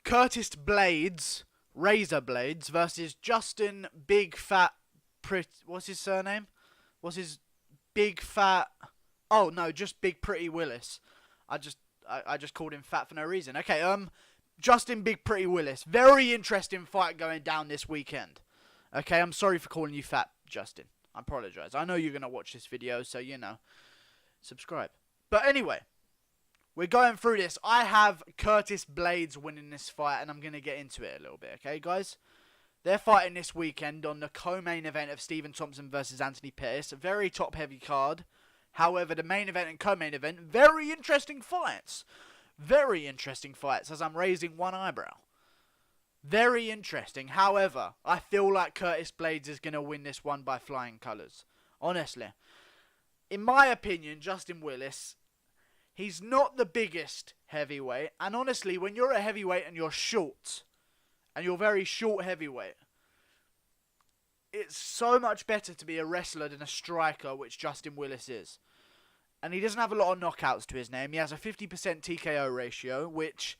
Curtis Blaydes, Razor Blaydes, versus Justin Big Fat Pretty... What's his surname? What's his Big Fat... Oh, no, just Big Pretty Willis. I just called him fat for no reason. Okay, Justin Big Pretty Willis. Very interesting fight going down this weekend. Okay, I'm sorry for calling you fat, Justin. I apologize. I know you're going to watch this video, so, you know, subscribe. But anyway, we're going through this. I have Curtis Blaydes winning this fight, and I'm going to get into it a little bit, okay, guys? They're fighting this weekend on the co-main event of Stephen Thompson versus Anthony Pettis. A very top-heavy card. However, the main event and co-main event, very interesting fights. Very interesting fights, as I'm raising one eyebrow. Very interesting. However, I feel like Curtis Blaydes is going to win this one by flying colours. Honestly. In my opinion, Justin Willis, he's not the biggest heavyweight. And honestly, when you're a heavyweight and you're short, and you're very short heavyweight, it's so much better to be a wrestler than a striker, which Justin Willis is. And he doesn't have a lot of knockouts to his name. He has a 50% TKO ratio, which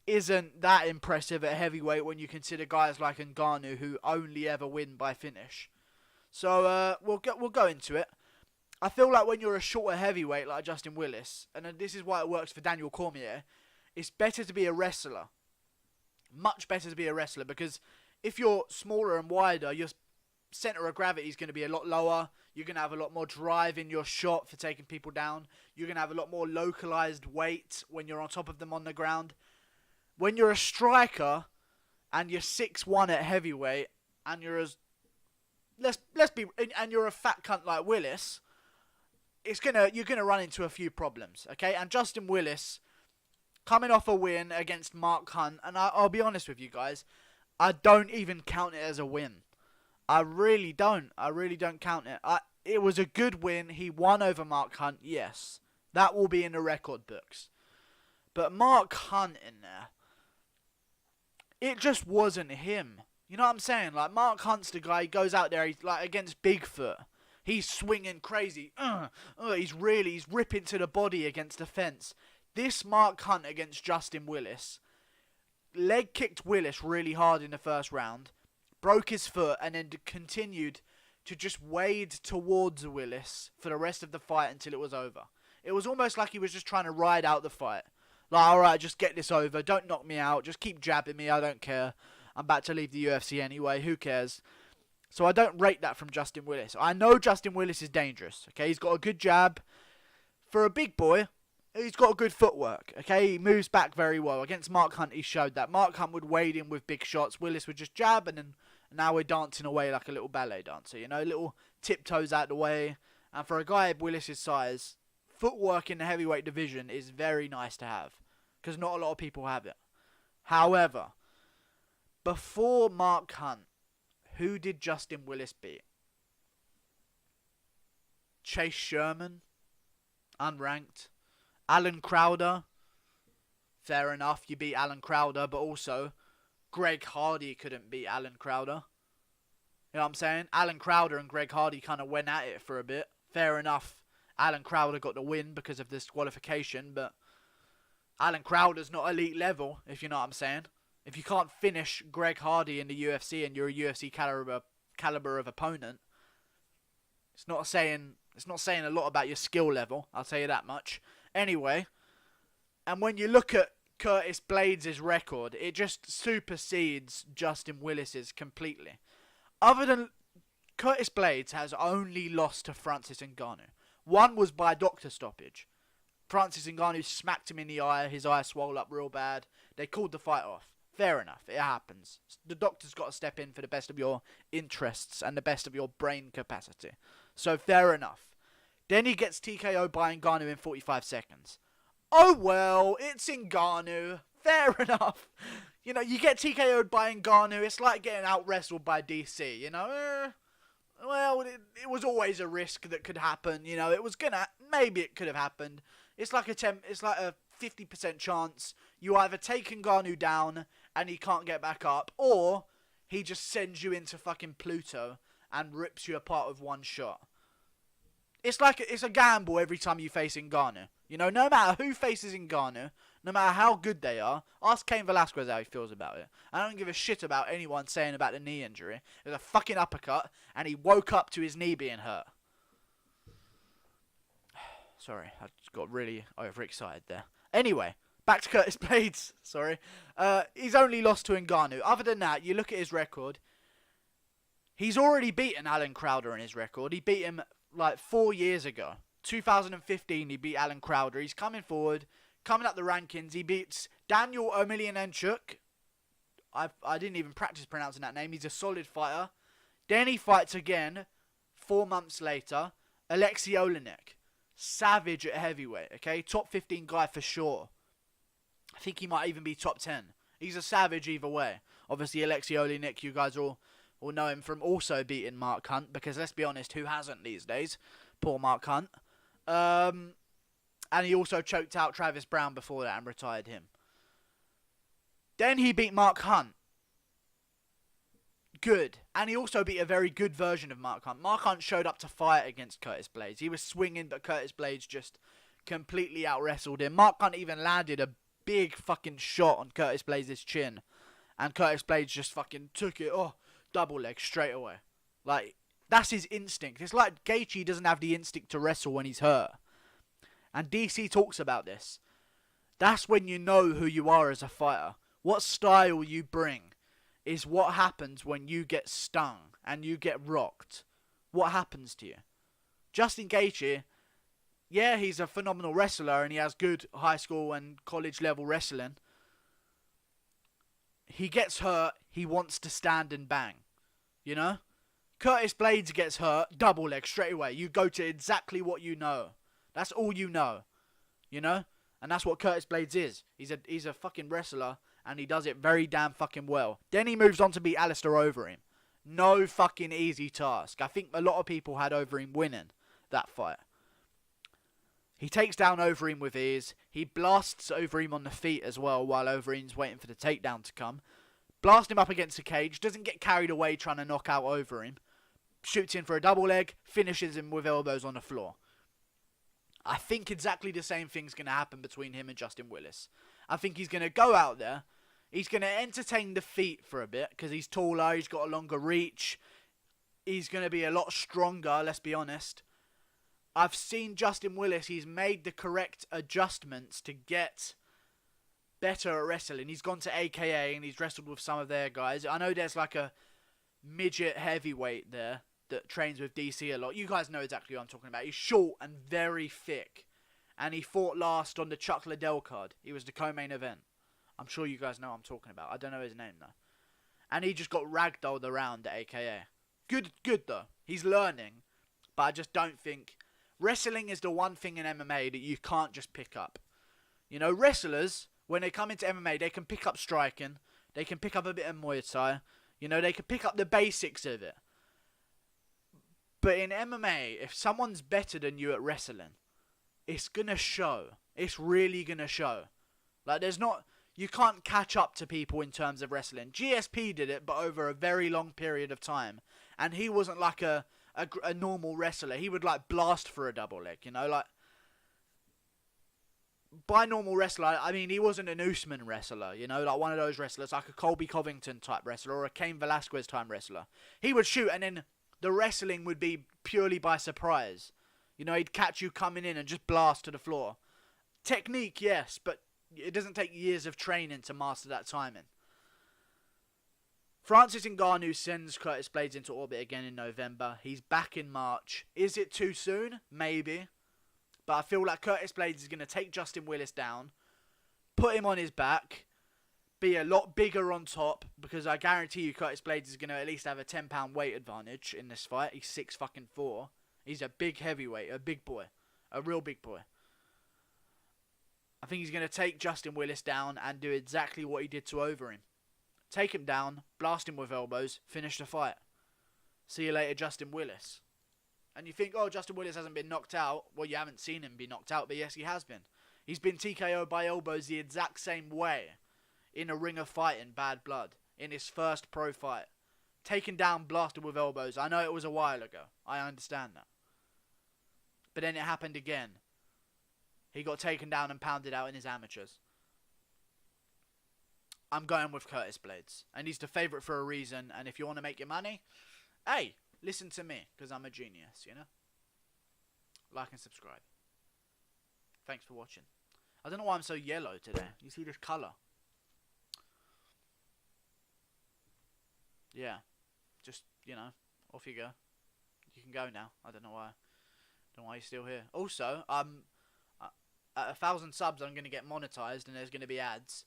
isn't that impressive at heavyweight when you consider guys like Ngannou who only ever win by finish. So we'll go into it. I feel like when you're a shorter heavyweight like Justin Willis, and this is why it works for Daniel Cormier, it's better to be a wrestler. Much better to be a wrestler, because if you're smaller and wider, your center of gravity is going to be a lot lower. You're going to have a lot more drive in your shot for taking people down. You're going to have a lot more localized weight when you're on top of them on the ground. When you're a striker and you're 6'1" at heavyweight and you're and you're a fat cunt like Willis, you're gonna run into a few problems, okay? And Justin Willis, coming off a win against Mark Hunt, and I'll be honest with you guys, I don't even count it as a win. I really don't. I really don't count it. It was a good win. He won over Mark Hunt, yes. That will be in the record books. But Mark Hunt in there, it just wasn't him. You know what I'm saying? Like, Mark Hunt's the guy, he goes out there, he's like against Bigfoot. He's swinging crazy. He's ripping to the body against the fence. This Mark Hunt against Justin Willis, leg kicked Willis really hard in the first round, broke his foot, and then continued to just wade towards Willis for the rest of the fight until it was over. It was almost like he was just trying to ride out the fight. Like, alright, just get this over. Don't knock me out. Just keep jabbing me. I don't care. I'm about to leave the UFC anyway. Who cares? So I don't rate that from Justin Willis. I know Justin Willis is dangerous. Okay, he's got a good jab. For a big boy, he's got good footwork. Okay, he moves back very well. Against Mark Hunt, he showed that. Mark Hunt would wade in with big shots. Willis would just jab, and then now we're dancing away like a little ballet dancer. You know, little tiptoes out the way. And for a guy of Willis's size, footwork in the heavyweight division is very nice to have, because not a lot of people have it. However, before Mark Hunt, who did Justin Willis beat? Chase Sherman, unranked. Alan Crowder, fair enough, you beat Alan Crowder, but also Greg Hardy couldn't beat Alan Crowder. You know what I'm saying? Alan Crowder and Greg Hardy kind of went at it for a bit. Fair enough, Alan Crowder got the win because of disqualification, but Alan Crowder's not elite level, if you know what I'm saying. If you can't finish Greg Hardy in the UFC and you're a UFC caliber of opponent, it's not saying a lot about your skill level, I'll tell you that much. Anyway, and when you look at Curtis Blaydes' record, it just supersedes Justin Willis's completely. Other than Curtis Blaydes has only lost to Francis Ngannou. One was by doctor stoppage. Francis Ngannou smacked him in the eye, his eye swelled up real bad. They called the fight off. Fair enough, it happens. The doctor's got to step in for the best of your interests and the best of your brain capacity. So fair enough. Then he gets TKO'd by Ngannou in 45 seconds. Oh well, it's Ngannou. Fair enough. You know, you get TKO'd by Ngannou, it's like getting out-wrestled by DC, you know? Well, it was always a risk that could happen, you know, maybe it could have happened. It's like a 50% chance you either take Ngannou down and he can't get back up, or he just sends you into fucking Pluto and rips you apart with one shot. It's a gamble every time you face Ngannou. You know, no matter who faces Ngannou, No matter how good they are, ask Cain Velasquez how he feels about it. I don't give a shit about anyone saying about the knee injury. It was a fucking uppercut, and he woke up to his knee being hurt. Sorry, I just got really overexcited there. Anyway, back to Curtis Blaydes. Sorry. He's only lost to Ngannou. Other than that, you look at his record. He's already beaten Alan Crowder in his record. He beat him like 4 years ago. 2015, he beat Alan Crowder. He's coming forward, coming up the rankings. He beats Daniel Omelianenchuk. I didn't even practice pronouncing that name. He's a solid fighter. Then he fights again 4 months later. Alexei Olenek. Savage at heavyweight, okay? Top 15 guy for sure. I think he might even be top 10. He's a savage either way. Obviously, Alexei Olenek, you guys all know him from also beating Mark Hunt, because let's be honest, who hasn't these days? Poor Mark Hunt. And he also choked out Travis Brown before that and retired him. Then he beat Mark Hunt. Good. And he also beat a very good version of Mark Hunt. Mark Hunt showed up to fight against Curtis Blaydes. He was swinging, but Curtis Blaydes just completely out-wrestled him. Mark Hunt even landed a big fucking shot on Curtis Blaydes' chin. And Curtis Blaydes just fucking took it, double leg straight away. Like, that's his instinct. It's like Gaethje doesn't have the instinct to wrestle when he's hurt. And DC talks about this. That's when you know who you are as a fighter. What style you bring is what happens when you get stung and you get rocked. What happens to you? Justin Gaethje, yeah, he's a phenomenal wrestler and he has good high school and college level wrestling. He gets hurt, he wants to stand and bang. You know? Curtis Blaydes gets hurt, double leg straight away. You go to exactly what you know. That's all you know. You know? And that's what Curtis Blaydes is. He's a fucking wrestler. And he does it very damn fucking well. Then he moves on to beat Alistair Overeem. No fucking easy task. I think a lot of people had Overeem winning that fight. He takes down Overeem with ease. He blasts Overeem on the feet as well while Overeem's waiting for the takedown to come. Blasts him up against the cage. Doesn't get carried away trying to knock out Overeem. Shoots in for a double leg. Finishes him with elbows on the floor. I think exactly the same thing's going to happen between him and Justin Willis. I think he's going to go out there. He's going to entertain the feet for a bit because he's taller, he's got a longer reach. He's going to be a lot stronger, let's be honest. I've seen Justin Willis, he's made the correct adjustments to get better at wrestling. He's gone to AKA and he's wrestled with some of their guys. I know there's like a midget heavyweight there that trains with DC a lot. You guys know exactly what I'm talking about. He's short and very thick. And he fought last on the Chuck Liddell card. He was the co-main event. I'm sure you guys know what I'm talking about. I don't know his name though. And he just got ragdolled around at AKA. Good though. He's learning. But I just don't think... Wrestling is the one thing in MMA that you can't just pick up. You know, wrestlers, when they come into MMA, they can pick up striking. They can pick up a bit of Muay Thai. You know, they can pick up the basics of it. But in MMA, if someone's better than you at wrestling, it's gonna show. It's really gonna show. Like, you can't catch up to people in terms of wrestling. GSP did it, but over a very long period of time. And he wasn't like a normal wrestler. He would, like, blast for a double leg, you know? Like, by normal wrestler, I mean, he wasn't an Usman wrestler, you know? Like, one of those wrestlers, like a Colby Covington type wrestler or a Cain Velasquez type wrestler. He would shoot, and then the wrestling would be purely by surprise. You know, he'd catch you coming in and just blast to the floor. Technique, yes, but it doesn't take years of training to master that timing. Francis Ngannou sends Curtis Blaydes into orbit again in November. He's back in March. Is it too soon? Maybe. But I feel like Curtis Blaydes is going to take Justin Willis down, put him on his back, be a lot bigger on top, because I guarantee you Curtis Blaydes is going to at least have a 10-pound weight advantage in this fight. He's 6'4". He's a big heavyweight, a big boy, a real big boy. I think he's going to take Justin Willis down and do exactly what he did to Overeem. Take him down, blast him with elbows, finish the fight. See you later, Justin Willis. And you think, oh, Justin Willis hasn't been knocked out. Well, you haven't seen him be knocked out, but yes, he has been. He's been TKO'd by elbows the exact same way in a ring of fight in Bad Blood, in his first pro fight. Taken down, blasted with elbows. I know it was a while ago. I understand that. But then it happened again. He got taken down and pounded out in his amateurs. I'm going with Curtis Blaydes. And he's the favourite for a reason. And if you want to make your money, hey, listen to me, because I'm a genius, you know? Like and subscribe. Thanks for watching. I don't know why I'm so yellow today. You see this colour? Yeah. Just, you know, off you go. You can go now. I don't know why. Don't know why you're still here. Also, at 1,000 subs, I'm going to get monetized and there's going to be ads.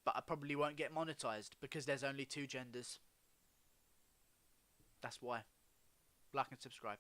But I probably won't get monetized because there's only 2 genders. That's why. Like and subscribe.